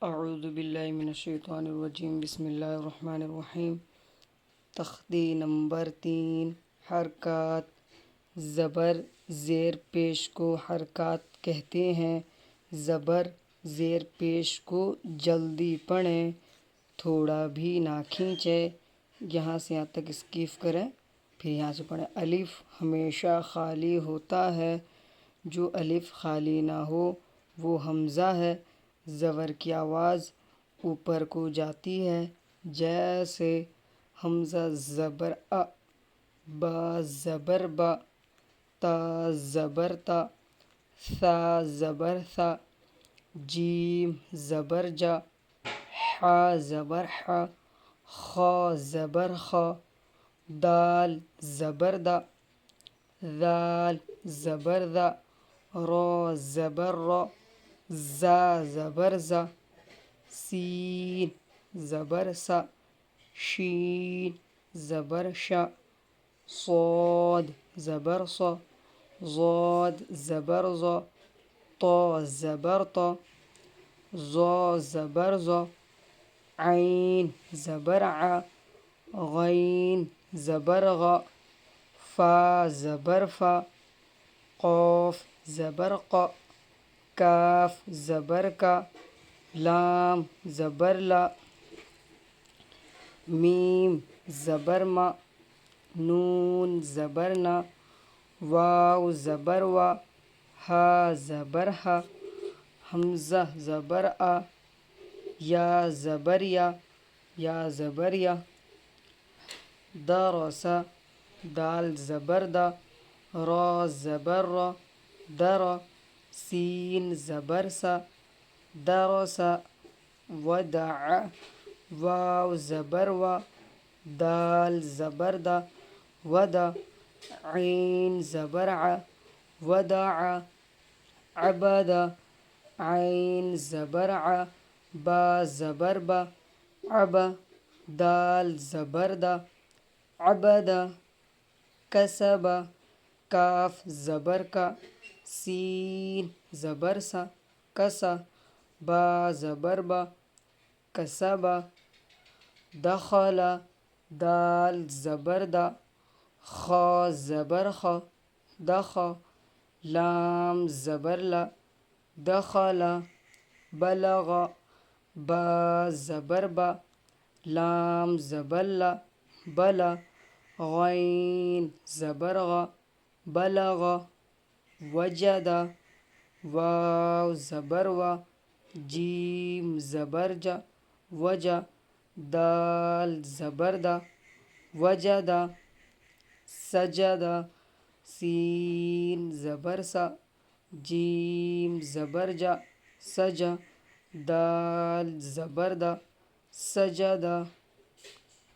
اعوذ باللہ من الشیطان الرجیم، بسم اللہ الرحمن الرحیم۔ تختی نمبر 3، حرکات۔ زبر زیر پیش کو حرکات کہتے ہیں۔ زبر زیر پیش کو جلدی پڑھیں، تھوڑا بھی نہ کھینچیں۔ یہاں سے یہاں تک اسکیپ کریں، پھر یہاں سے پڑھیں۔ الف ہمیشہ خالی ہوتا ہے، جو الف خالی نہ ہو وہ حمزہ ہے۔ زبر کی آواز اوپر کو جاتی ہے، جیسے حمزہ زبر ا، با زبر با، تا زبر تا، ثا زبر ثا، جیم زبر جا، حا زبر حا، خا زبر خا، دال زبر دا، ذال زبر ذا، را زبر را، زا زبر زا، سین زبر سا، شین زبر شا، صاد زبر صا، ضاد زبر ضا، طا زبر طا، ظا زبر ظا، عین زبر ع، غین زبر غا، فا زبر فا، قاف زبر قا، کاف زبر کا، لام زبر لا، میم زبر ما، نون زبر نا، واو زبر وا، ہا زبر ہا، حمزہ زبر آ، یا زبر یا، یا زبر یا، درسا، دال زبر دا، را زبر را، درا، سین زبر سا، درسا، ودع، واو زبر وا، دال زبر دا، ودا، عین زبر ع، ودع، عبدا، عین زبر ع، با زبر با، عبا، دال زبر دا، عبدا، کسبا، کاف زبر کا، سین زبر سا، کسا، با زبر با، کسبا، دخلا، دال زبر دا، خا زبر خا، دخا، لام زبر لا، دخلا، بلغا، با زبر با، لام زبر لا، بلا، غین زبر غا، بلغا، وجدا، واو زبر وا، جیم زبر جا، وجا، دال زبر دا، وجدا، سجدا، سین زبر سا، جیم زبر جا، سجا، دال زبر دا، سجدا۔